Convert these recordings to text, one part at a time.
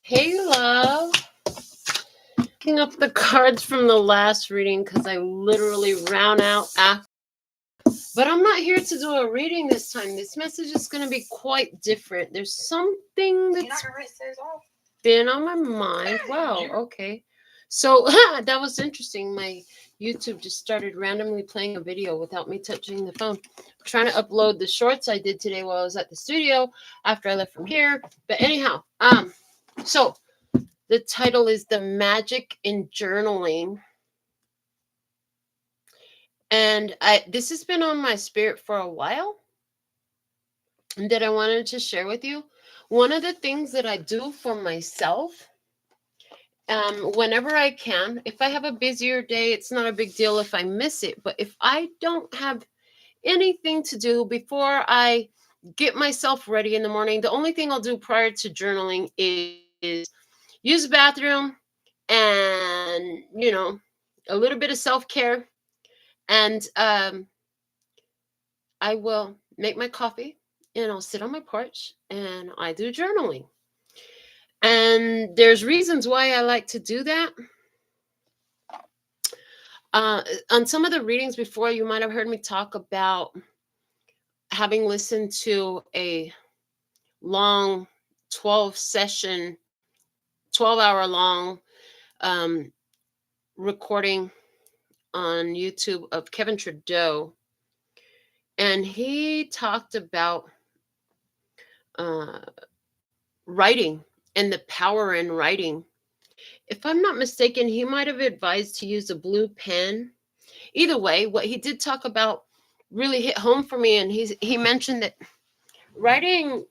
Hey, love. Picking up the cards from the last reading because I literally ran out after. But I'm not here to do a reading this time. This message is going to be quite different. There's something that's been on my mind. Wow, okay. So that was interesting. My YouTube just started randomly playing a video without me touching the phone. I'm trying to upload the shorts I did today while I was at the studio after I left from here. But anyhow, so the title is The Magic in Journaling. And this has been on my spirit for a while that I wanted to share with you. One of the things that I do for myself, whenever I can, if I have a busier day, it's not a big deal if I miss it. But if I don't have anything to do before I get myself ready in the morning, the only thing I'll do prior to journaling is use the bathroom and, a little bit of self-care. And I will make my coffee and I'll sit on my porch and I do journaling. And there's reasons why I like to do that. On some of the readings before, you might have heard me talk about having listened to a long 12-hour long recording on YouTube of Kevin Trudeau. And he talked about writing and the power in writing. If I'm not mistaken, he might have advised to use a blue pen. Either way, what he did talk about really hit home for me. And he mentioned that writing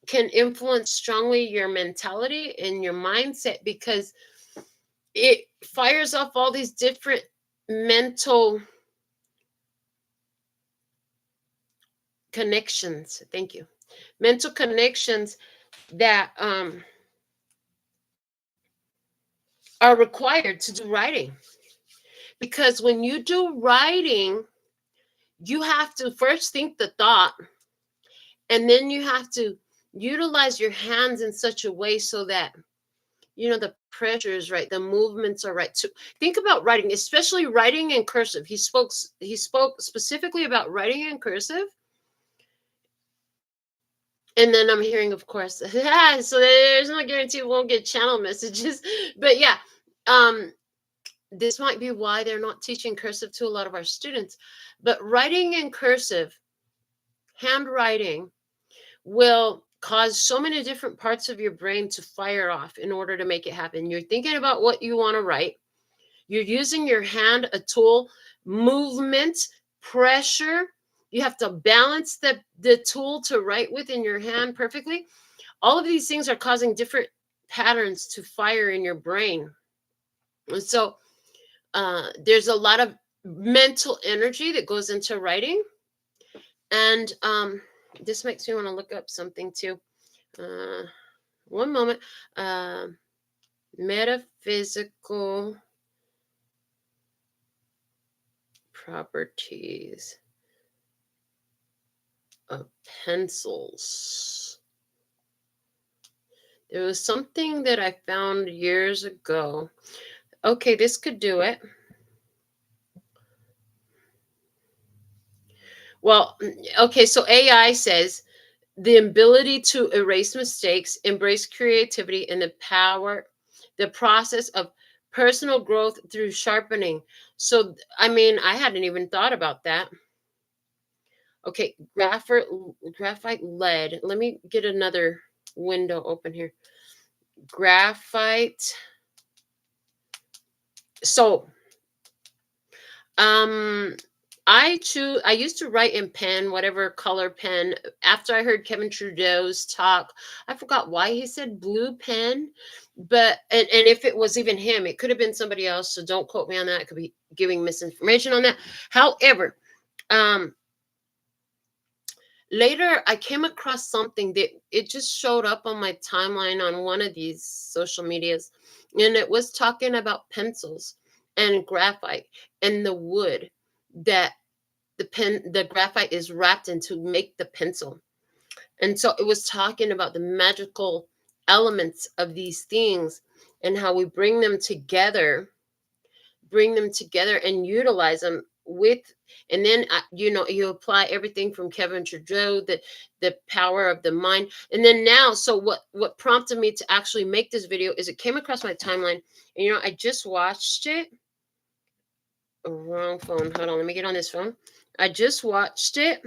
can influence strongly your mentality and your mindset because it fires off all these different mental connections. Thank you. Mental connections that are required to do writing. Because when you do writing, you have to first think the thought, and then you have to utilize your hands in such a way so that the pressure is right, the movements are right. So think about writing, especially writing in cursive. He spoke specifically about writing in cursive. And then I'm hearing, of course, so there's no guarantee we won't get channel messages. But yeah, this might be why they're not teaching cursive to a lot of our students. But writing in cursive, handwriting, will cause so many different parts of your brain to fire off in order to make it happen. You're thinking about what you want to write. You're using your hand, a tool, movement, pressure. You have to balance the tool to write with in your hand perfectly. All of these things are causing different patterns to fire in your brain. And so there's a lot of mental energy that goes into writing. And this makes me want to look up something too. One moment. Metaphysical properties of pencils. There was something that I found years ago. Okay, this could do it. Well, okay, so AI says the ability to erase mistakes, embrace creativity, and the process of personal growth through sharpening. So, I mean, I hadn't even thought about that. Okay, graphite lead. Let me get another window open here. Graphite. So, I used to write in pen, whatever color pen. After I heard Kevin Trudeau's talk, I forgot why he said blue pen, but and if it was even him, it could have been somebody else. So don't quote me on that. I could be giving misinformation on that. However, later I came across something that it just showed up on my timeline on one of these social medias, and it was talking about pencils and graphite and the wood that the graphite is wrapped in to make the pencil. And so it was talking about the magical elements of these things and how we bring them together and utilize them with, and then you apply everything from Kevin Trudeau, the power of the mind. And then now, so what prompted me to actually make this video is it came across my timeline, and I just watched it. Wrong phone. Hold on, let me get on this phone. I just watched it.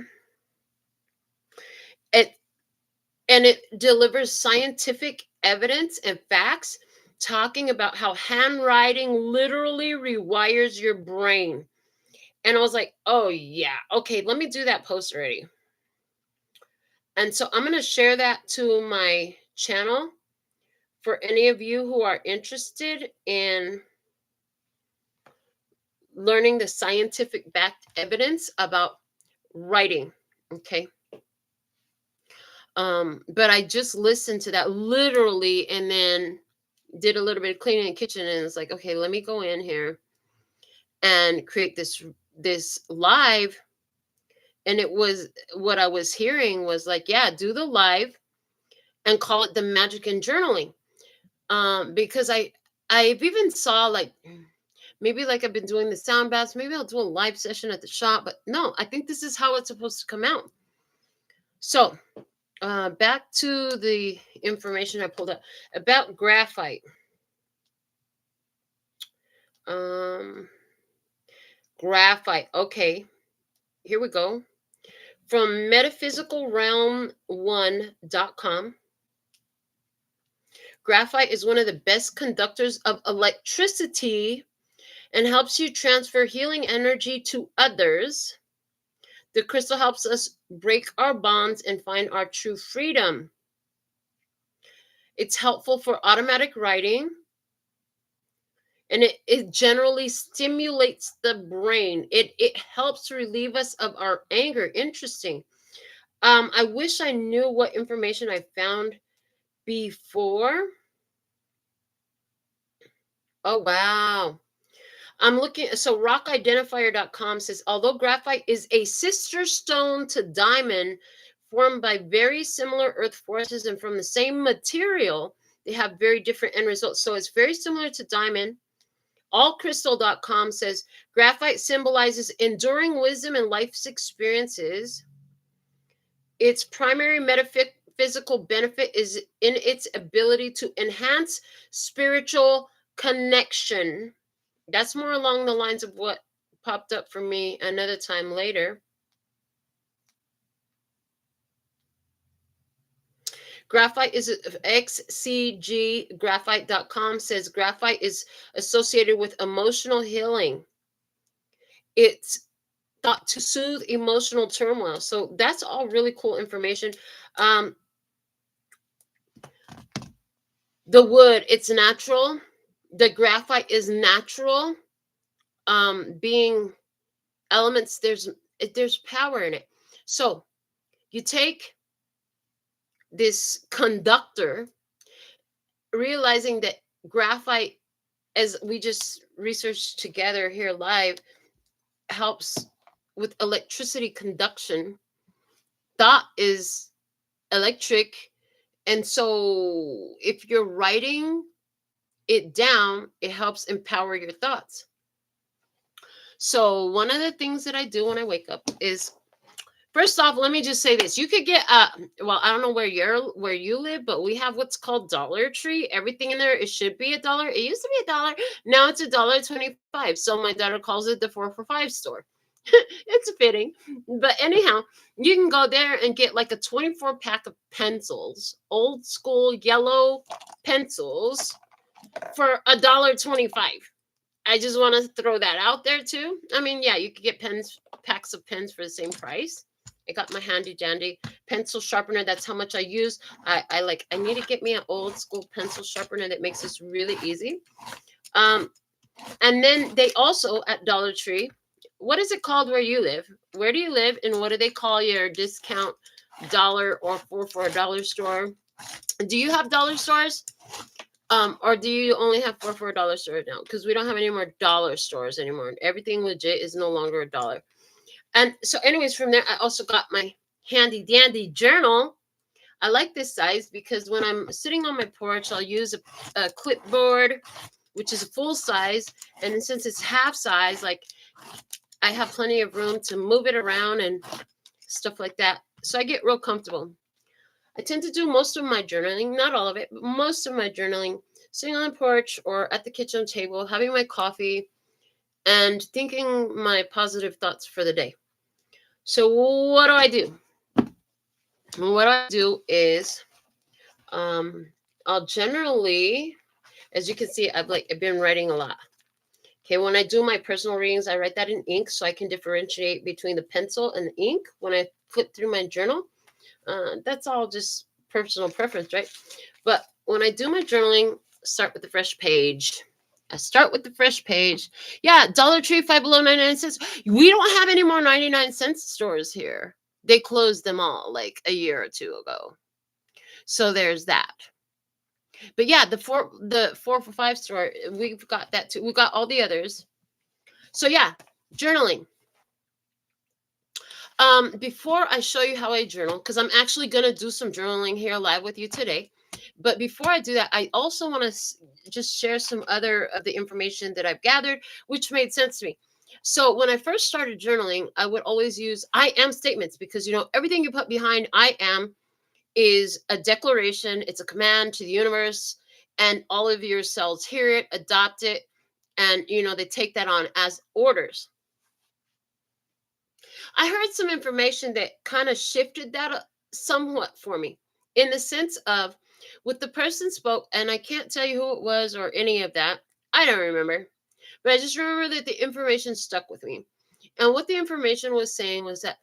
And it delivers scientific evidence and facts talking about how handwriting literally rewires your brain. And I was like, oh yeah, okay, let me do that post already. And so I'm going to share that to my channel for any of you who are interested in learning the scientific backed evidence about writing. Okay. But I just listened to that literally and then did a little bit of cleaning in the kitchen, and it's like, okay, let me go in here and create this live. And it was, what I was hearing was like, yeah, do the live and call it the magic and journaling. Because I've even saw like, maybe like I've been doing the sound baths, maybe I'll do a live session at the shop, but no, I think this is how it's supposed to come out. So back to the information I pulled up about graphite. Graphite. Okay, here we go. From metaphysicalrealm1.com. Graphite is one of the best conductors of electricity and helps you transfer healing energy to others. The crystal helps us break our bonds and find our true freedom. It's helpful for automatic writing, and it generally stimulates the brain. It helps relieve us of our anger. Interesting. I wish I knew what information I found before. Oh, wow. I'm looking. So rockidentifier.com says, although graphite is a sister stone to diamond, formed by very similar earth forces and from the same material, they have very different end results. So it's very similar to diamond. Allcrystal.com says, graphite symbolizes enduring wisdom and life's experiences. Its primary metaphysical benefit is in its ability to enhance spiritual connection. That's more along the lines of what popped up for me another time later. Graphite is xcggraphite.com says graphite is associated with emotional healing. It's thought to soothe emotional turmoil. So that's all really cool information. The wood, it's natural. The graphite is natural. Being elements, there's power in it. So you take this conductor, realizing that graphite, as we just researched together here live, helps with electricity conduction. Thought is electric. And so if you're writing it down, it helps empower your thoughts. So one of the things that I do when I wake up is, first off, let me just say this. You could get well, I don't know where you live, but we have what's called Dollar Tree. Everything in there, it should be $1. It used to be $1. Now it's $1.25. So my daughter calls it the 4 for $5 store. It's fitting. But anyhow, you can go there and get like a 24 pack of pencils, old school yellow pencils, for $1.25. I just want to throw that out there too. I mean, yeah, you could get packs of pens for the same price. I got my handy dandy pencil sharpener. That's how much I use. I need to get me an old school pencil sharpener that makes this really easy. And then they also at Dollar Tree, what is it called where you live? Where do you live, and what do they call your discount dollar or 4 for $1 store? Do you have dollar stores? Or do you only have 4 for $1 store now? Because we don't have any more dollar stores anymore. Everything legit is no longer $1. And so anyways, from there, I also got my handy dandy journal. I like this size because when I'm sitting on my porch, I'll use a clipboard, which is a full size. And since it's half size, like I have plenty of room to move it around and stuff like that. So I get real comfortable. I tend to do most of my journaling, not all of it, but most of my journaling sitting on the porch or at the kitchen table, having my coffee and thinking my positive thoughts for the day. So what do? What I do is I'll generally, as you can see, I've been writing a lot. Okay, when I do my personal readings, I write that in ink so I can differentiate between the pencil and the ink when I flip through my journal. That's all just personal preference, right? But when I do my journaling, start with the fresh page. I start with the fresh page. Yeah, Dollar Tree, Five Below 99 cents. We don't have any more 99-cent stores here. They closed them all like a year or two ago. So there's that. But yeah, the 4 for $5 store, we've got that too. We've got all the others. So yeah, journaling. Before I show you how I journal, because I'm actually going to do some journaling here live with you today. But before I do that, I also want to just share some other of the information that I've gathered, which made sense to me. So when I first started journaling, I would always use I am statements because, everything you put behind I am is a declaration. It's a command to the universe, and all of your cells hear it, adopt it, and, they take that on as orders. I heard some information that kind of shifted that somewhat for me in the sense of what the person spoke, and I can't tell you who it was or any of that. I don't remember, but I just remember that the information stuck with me. And what the information was saying was that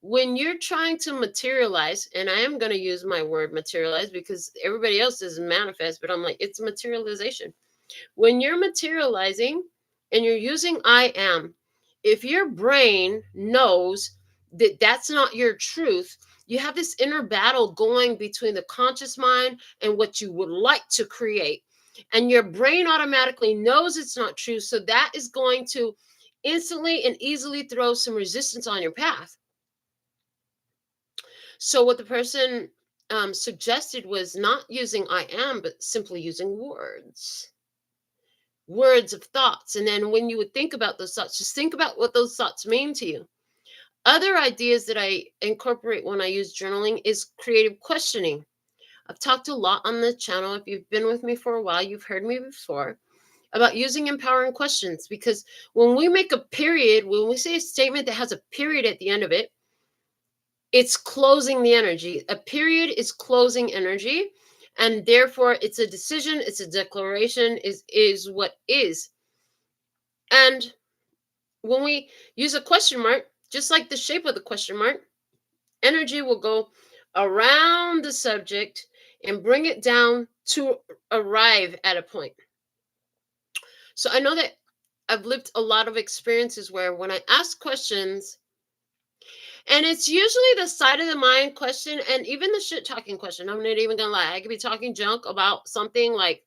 when you're trying to materialize, and I am going to use my word materialize because everybody else is manifest, but I'm like, it's materialization. When you're materializing and you're using I am, if your brain knows that that's not your truth, you have this inner battle going between the conscious mind and what you would like to create. And your brain automatically knows it's not true. So that is going to instantly and easily throw some resistance on your path. So what the person suggested was not using I am, but simply using words of thoughts. And then when you would think about those thoughts, just think about what those thoughts mean to you. Other ideas that I incorporate when I use journaling is creative questioning. I've talked a lot on the channel. If you've been with me for a while, you've heard me before about using empowering questions, because when we make a period, when we say a statement that has a period at the end of it, it's closing the energy. A period is closing energy, and therefore it's a decision, it's a declaration, is what is. And when we use a question mark, just like the shape of the question mark, energy will go around the subject and bring it down to arrive at a point. So I know that I've lived a lot of experiences where when I ask questions, and it's usually the side of the mind question and even the shit talking question. I'm not even gonna lie. I could be talking junk about something like,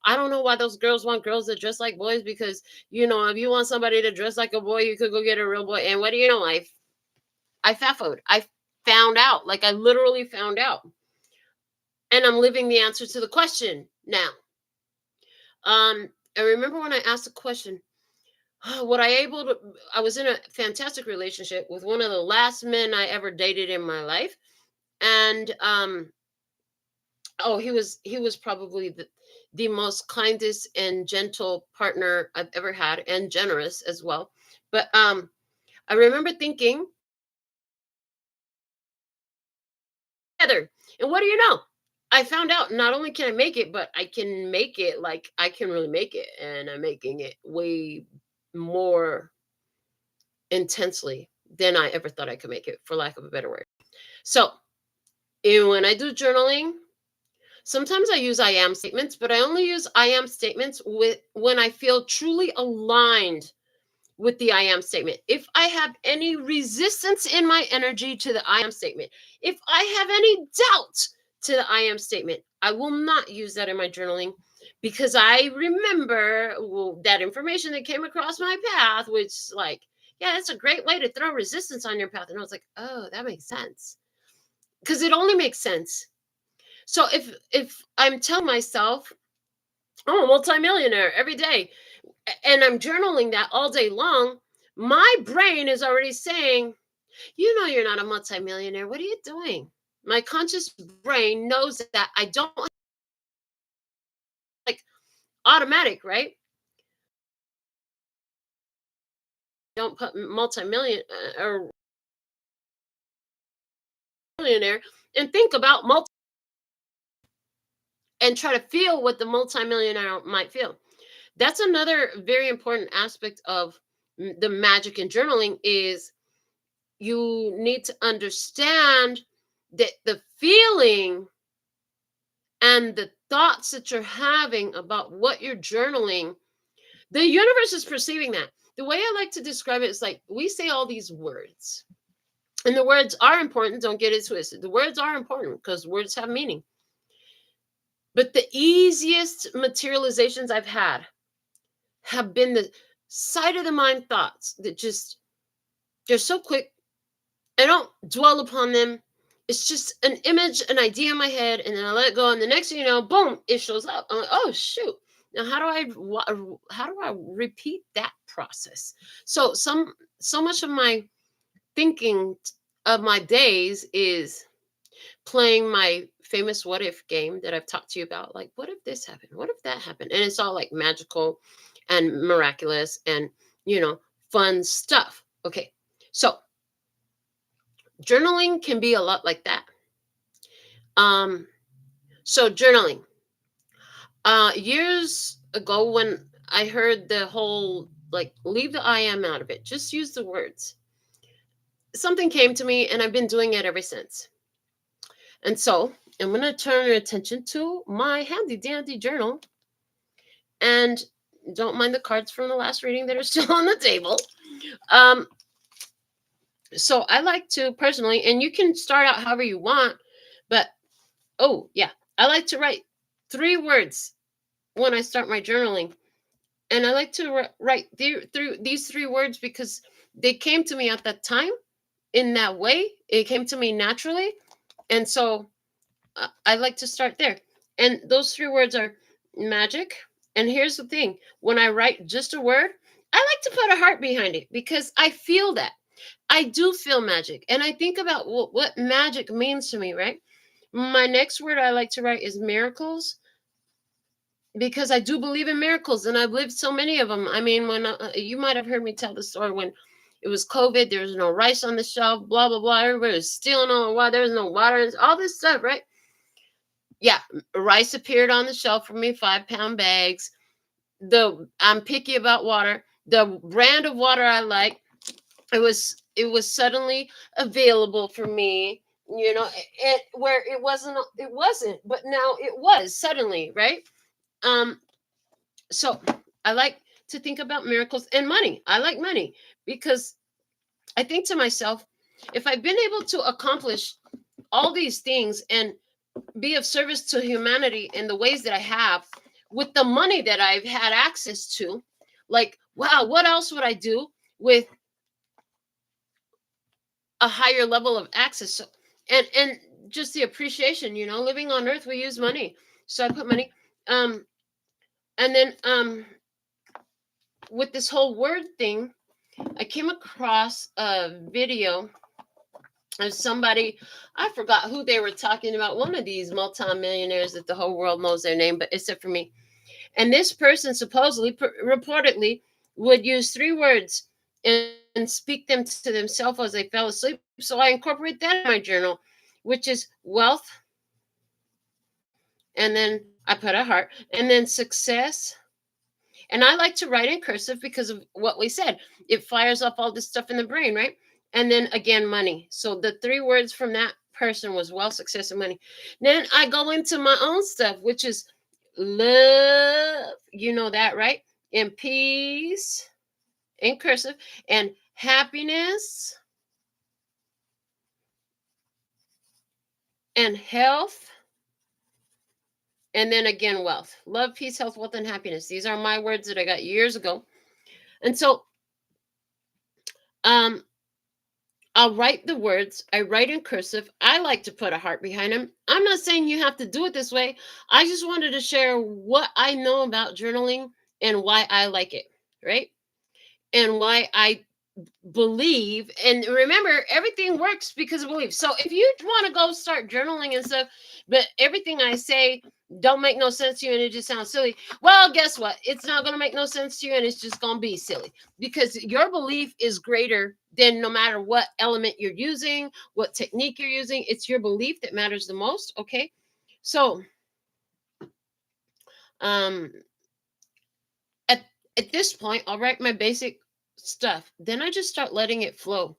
I don't know why those girls want girls that dress like boys, because, if you want somebody to dress like a boy, you could go get a real boy. And what do you know? I FAFO'd. I found out. Like, I literally found out. And I'm living the answer to the question now. I remember when I asked the question, I was in a fantastic relationship with one of the last men I ever dated in my life. And he was probably the most kindest and gentle partner I've ever had, and generous as well. But I remember thinking, together, and what do you know? I found out not only can I make it, but I can make it like I can really make it, and I'm making it way more intensely than I ever thought I could make it, for lack of a better word. So, when I do journaling, sometimes I use I am statements, but I only use I am statements when I feel truly aligned with the I am statement. If I have any resistance in my energy to the I am statement, if I have any doubt to the I am statement, I will not use that in my journaling, because I remember that information that came across my path, which, like, yeah, that's a great way to throw resistance on your path. And I was like, oh, that makes sense. because it only makes sense. So if I'm telling myself, oh, multimillionaire every day, and I'm journaling that all day long, my brain is already saying, you know, you're not a multimillionaire. What are you doing? My conscious brain knows that I don't, like, automatic, right? Don't put multimillion or millionaire and think about multi and try to feel what the multimillionaire might feel. That's another very important aspect of the magic in journaling is you need to understand that the feeling and the thoughts that you're having about what you're journaling, the universe is perceiving that. The way I like to describe it is like we say all these words, and the words are important. Don't get it twisted. The words are important because words have meaning. But the easiest materializations I've had have been the sight of the mind thoughts that just, they're so quick. I don't dwell upon them. It's just an image, an idea in my head, and then I let it go. And the next thing you know, boom, it shows up. I'm like, oh shoot! Now how do I repeat that process? So much of my thinking of my days is playing my famous what if game that I've talked to you about. Like, what if this happened? What if that happened? And it's all like magical and miraculous and, you know, fun stuff. Okay. So journaling can be a lot like that. Um, so journaling. Years ago when I heard the whole like leave the I am out of it, just use the words. Something came to me and I've been doing it ever since. And so I'm going to turn your attention to my handy dandy journal. And don't mind the cards from the last reading that are still on the table. Um, so I like to personally, and you can start out however you want, but oh, yeah, I like to write 3 words when I start my journaling. And I like to write through these 3 words because they came to me at that time in that way. It came to me naturally. And so I like to start there. And those 3 words are magic. And here's the thing, when I write just a word, I like to put a heart behind it because I feel that. I do feel magic. And I think about what magic means to me, right? My next word I like to write is miracles because I do believe in miracles and I've lived so many of them. I mean, when you might have heard me tell the story when it was COVID, there was no rice on the shelf, blah, blah, blah. Everybody was stealing all the water. There was no water, all this stuff, right? Yeah, rice appeared on the shelf for me, 5-pound bags. I'm picky about water. The brand of water I like, it was suddenly available for me. You know, where it wasn't, but now it was suddenly, right? So I like to think about miracles and money. I like money because I think to myself, if I've been able to accomplish all these things and be of service to humanity in the ways that I have with the money that I've had access to, like, wow, what else would I do with a higher level of access? So, and just the appreciation, you know, living on earth, we use money. So I put money. And then with this whole word thing, I came across a video of somebody, I forgot who they were talking about, one of these multimillionaires that the whole world knows their name, but except for me. And this person supposedly, reportedly, would use 3 words and speak them to themselves as they fell asleep. So I incorporate that in my journal, which is wealth, and then I put a heart, and then success. And I like to write in cursive because of what we said. It fires up all this stuff in the brain, right? And then again, money. So the 3 words from that person was wealth, success, and money. Then I go into my own stuff, which is love. You know that, right? And peace in cursive, and happiness and health. And then again, wealth, love, peace, health, wealth, and happiness. These are my words that I got years ago. And so, um, I'll write the words. I write in cursive. I like to put a heart behind them. I'm not saying you have to do it this way. I just wanted to share what I know about journaling and why I like it, right? And why I believe. And remember, everything works because of belief. So if you want to go start journaling and stuff, but everything I say don't make no sense to you and it just sounds silly, well, guess what? It's not going to make no sense to you and it's just going to be silly, because your belief is greater than, no matter what element you're using, what technique you're using. It's your belief that matters the most. Okay. So um at at this point, I'll write my basic stuff. Then I just start letting it flow.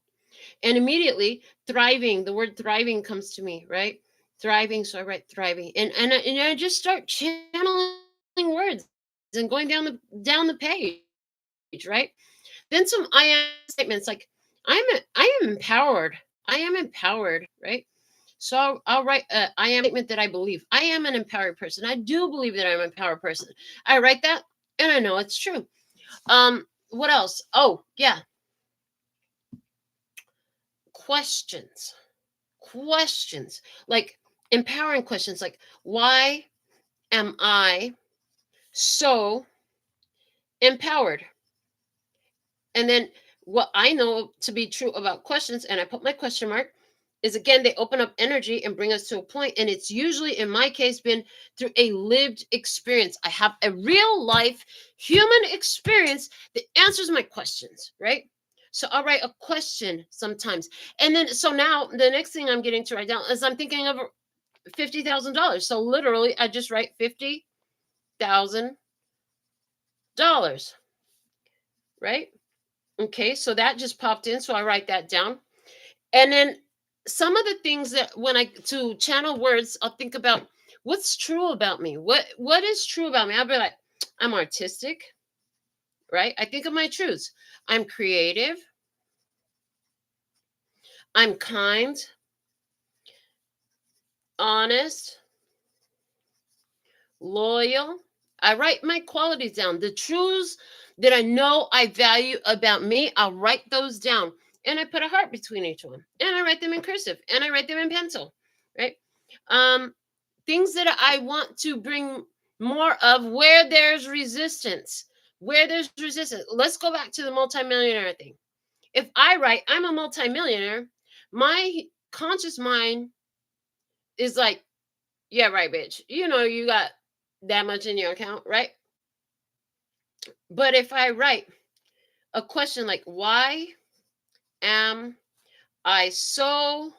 And immediately, thriving, the word thriving comes to me, right? Thriving. So I write thriving. And I just start channeling words and going down the page, right? Then some I am statements like I am empowered. I am empowered, right? So I'll write I am statement that I believe. I am an empowered person. I do believe that I'm an empowered person. I write that and I know it's true. What else? Oh, yeah. Questions. Like empowering questions, like, why am I so empowered? And then what I know to be true about questions, and I put my question mark, is again, they open up energy and bring us to a point. And it's usually, in my case, been through a lived experience. I have a real life human experience that answers my questions, right? So I'll write a question sometimes. And then, so now the next thing I'm getting to write down is I'm thinking of $50,000. So literally, I just write $50,000, right? Okay, so that just popped in. So I write that down. And then some of the things that when I to channel words, I'll think about what's true about me. What is true about me? I'll be like, I'm artistic, right? I think of my truths. I'm creative. I'm kind, honest, loyal. I write my qualities down. The truths that I know I value about me, I'll write those down. And I put a heart between each one. And I write them in cursive. And I write them in pencil. Right? Things that I want to bring more of where there's resistance. Where there's resistance. Let's go back to the multimillionaire thing. If I write, I'm a multimillionaire, my conscious mind is like, yeah, right, bitch. You know, you got that much in your account, right? But if I write a question like, why am I so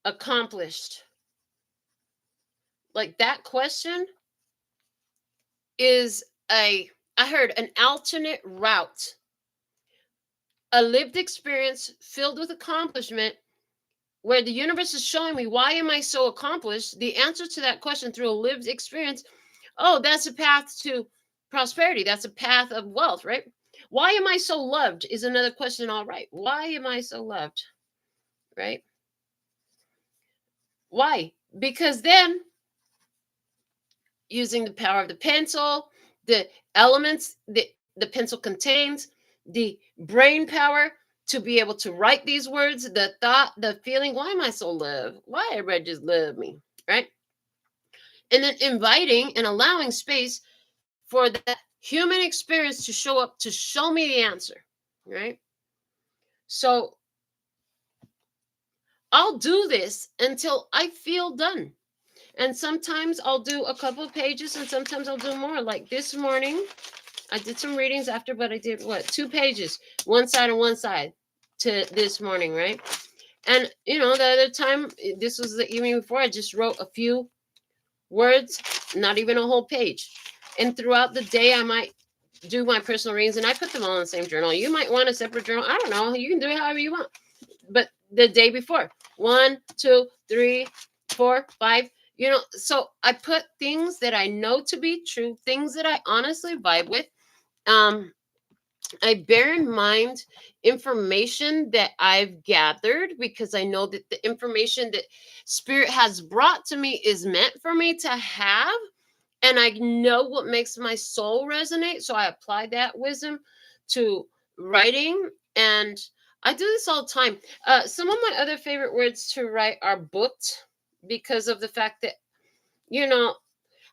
accomplished? Like, that question is I heard an alternate route, a lived experience filled with accomplishment, where the universe is showing me, why am I so accomplished? The answer to that question through a lived experience, oh, that's a path to prosperity. That's a path of wealth, right? Why am I so loved is another question. All right. Why am I so loved? Right? Why? Because then, using the power of the pencil, the elements that the pencil contains, the brain power to be able to write these words, the thought, the feeling, why am I so loved? Why everybody just love me? Right? And then inviting and allowing space for that human experience to show up to show me the answer. Right? So I'll do this until I feel done. And sometimes I'll do a couple of pages and sometimes I'll do more. Like this morning, I did some readings after, but I did what? 2 pages, one side and one side to this morning, right? And, you know, the other time, this was the evening before, I just wrote a few words, not even a whole page. And throughout the day, I might do my personal readings and I put them all in the same journal. You might want a separate journal. I don't know. You can do it however you want. But the day before, 1, 2, 3, 4, 5, you know, so I put things that I know to be true, things that I honestly vibe with. I bear in mind information that I've gathered, because I know that the information that spirit has brought to me is meant for me to have. And I know what makes my soul resonate. So I apply that wisdom to writing. And I do this all the time. Some of my other favorite words to write are booked, because of the fact that, you know,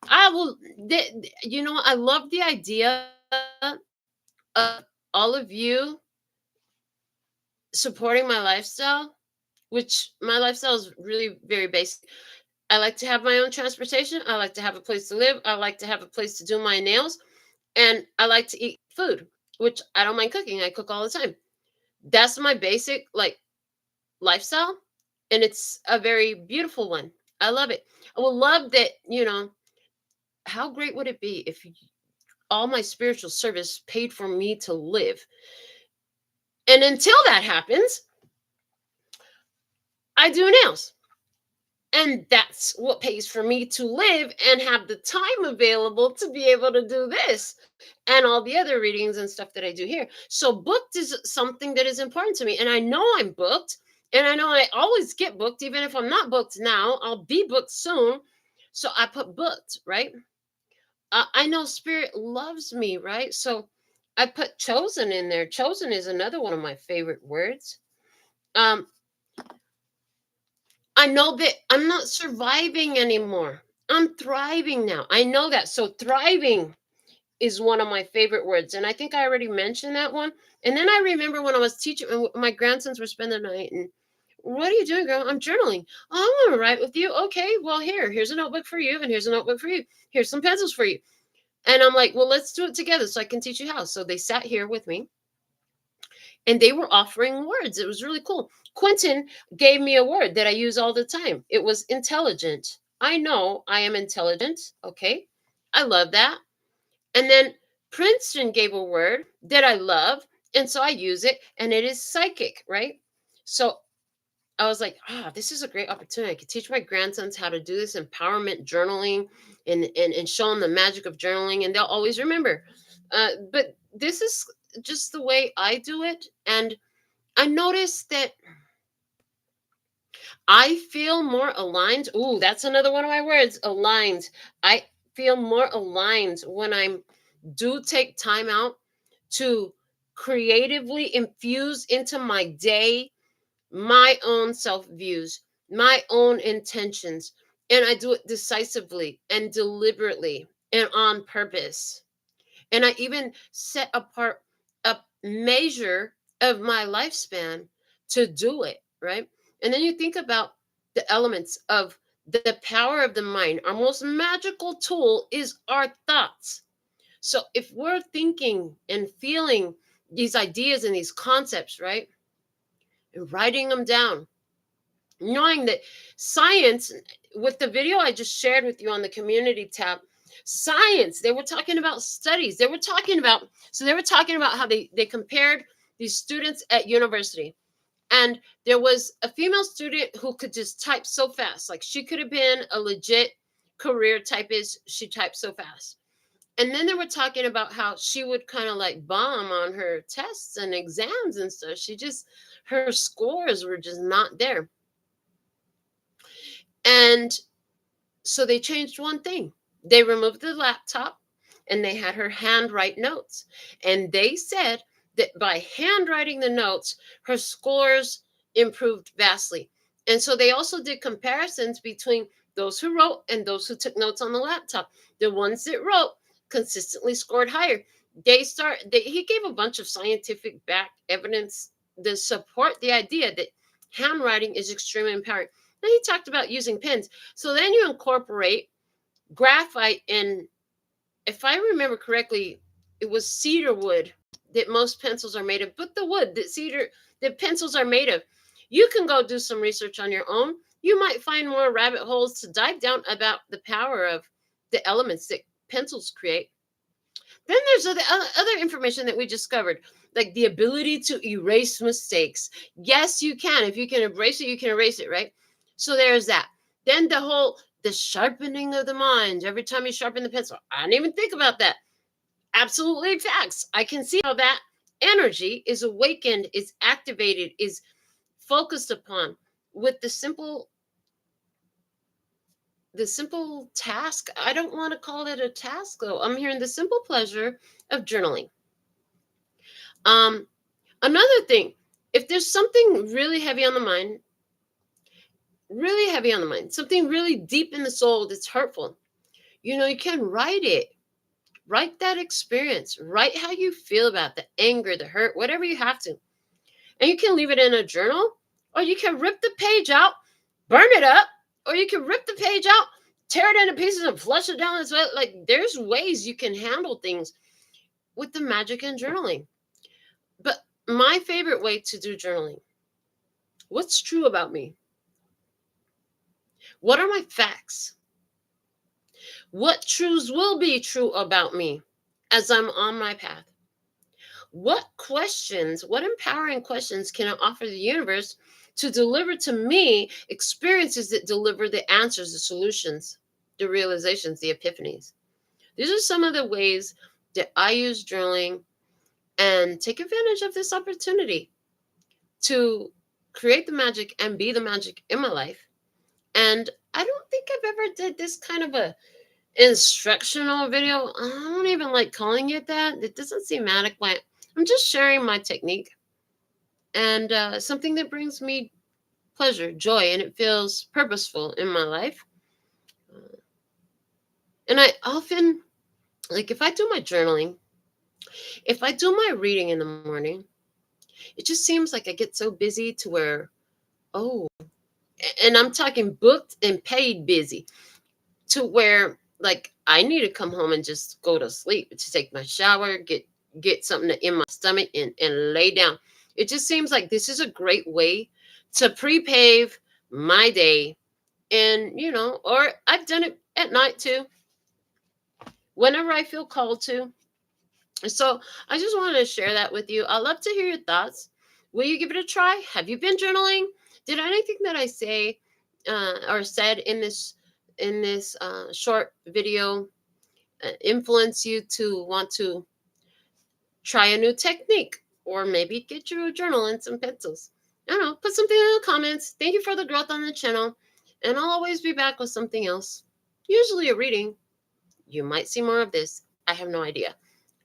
I will, I love the idea of all of you supporting my lifestyle, which my lifestyle is really very basic. I like to have my own transportation. I like to have a place to live. I like to have a place to do my nails. And I like to eat food, which I don't mind cooking. I cook all the time. That's my basic lifestyle. And it's a very beautiful one. I love it. I would love that, how great would it be if all my spiritual service paid for me to live? And until that happens, I do nails. And that's what pays for me to live and have the time available to be able to do this and all the other readings and stuff that I do here. So, booked is something that is important to me. And I know I'm booked. And I know I always get booked. Even if I'm not booked now, I'll be booked soon. So, I put booked, right? I know Spirit loves me, right? So, I put chosen in there. Chosen is another one of my favorite words. I know that I'm not surviving anymore. I'm thriving now. I know that. So thriving is one of my favorite words. And I think I already mentioned that one. And then I remember when I was teaching, and my grandsons were spending the night, and what are you doing, girl? I'm journaling. Oh, I'm going to write with you. Okay, well, here's a notebook for you, and here's a notebook for you. Here's some pencils for you. And I'm like, well, let's do it together so I can teach you how. So they sat here with me, and they were offering words. It was really cool. Quentin gave me a word that I use all the time. It was intelligent. I know I am intelligent. Okay. I love that. And then Princeton gave a word that I love. And so I use it, and it is psychic, right? So I was like, this is a great opportunity. I could teach my grandsons how to do this empowerment journaling, and show them the magic of journaling, and they'll always remember. But this is just the way I do it. And I noticed that I feel more aligned. Ooh, that's another one of my words, aligned. I feel more aligned when I do take time out to creatively infuse into my day my own self views, my own intentions. And I do it decisively and deliberately and on purpose. And I even set apart a measure of my lifespan to do it, right? And then you think about the elements of the power of the mind. Our most magical tool is our thoughts. So if we're thinking and feeling these ideas and these concepts, right? And writing them down, knowing that science, with the video I just shared with you on the community tab, science, they were talking about studies. They were talking about how they compared these students at university. And there was a female student who could just type so fast. Like, she could have been a legit career typist. She typed so fast. And then they were talking about how she would kind of like bomb on her tests and exams and stuff. Her scores were just not there. And so they changed one thing. They removed the laptop, and they had her handwrite notes. And they said that by handwriting the notes, her scores improved vastly. And so they also did comparisons between those who wrote and those who took notes on the laptop. The ones that wrote consistently scored higher. He gave a bunch of scientific back evidence to support the idea that handwriting is extremely empowering. Then he talked about using pens. So then you incorporate graphite, and if I remember correctly, it was cedar wood that most pencils are made of. But the wood that pencils are made of, you can go do some research on your own. You might find more rabbit holes to dive down about the power of the elements that pencils create. Then there's other information that we discovered, like the ability to erase mistakes. Yes, you can. If you can embrace it, you can erase it, right? So there's that. Then the sharpening of the mind. Every time you sharpen the pencil, I didn't even think about that. Absolutely facts. I can see how that energy is awakened, is activated, is focused upon with the simple task. I don't want to call it a task though. I'm hearing the simple pleasure of journaling. Another thing, If there's something really heavy on the mind, something really deep in the soul that's hurtful, you can write it. Write that experience. Write how you feel about the anger, the hurt, whatever you have to. And you can leave it in a journal, or you can rip the page out, burn it up, or you can rip the page out, tear it into pieces and flush it down the toilet. Like, there's ways you can handle things with the magic in journaling. But my favorite way to do journaling, what's true about me? What are my facts? What truths will be true about me as I'm on my path? What empowering questions can I offer the universe to deliver to me experiences that deliver the answers, the solutions, the realizations, the epiphanies? These are some of the ways that I use journaling and take advantage of this opportunity to create the magic and be the magic in my life. And I don't think I've ever did this kind of a instructional video. I don't even like calling it that. It doesn't seem adequate. I'm just sharing my technique and something that brings me pleasure, joy, and it feels purposeful in my life. And I often, like, if I do my journaling, if I do my reading in the morning, it just seems like I get so busy to where, oh, and I'm talking booked and paid busy, to where, like, I need to come home and just go to sleep, to take my shower, get something in my stomach and lay down. It just seems like this is a great way to pre-pave my day. And, or I've done it at night too, whenever I feel called to. So I just wanted to share that with you. I'd love to hear your thoughts. Will you give it a try? Have you been journaling? Did anything that I say or said in this short video influence you to want to try a new technique, or maybe get you a journal and some pencils? I don't know. Put something in the comments. Thank you for the growth on the channel, and I'll always be back with something else. Usually a reading. You might see more of this. I have no idea.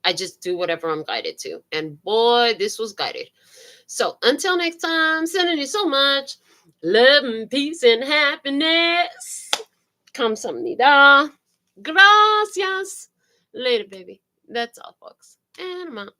I just do whatever I'm guided to. And boy, this was guided. So until next time, sending you so much love and peace and happiness. Kamsahamnida. Gracias. Later, baby. That's all, folks. And I'm out.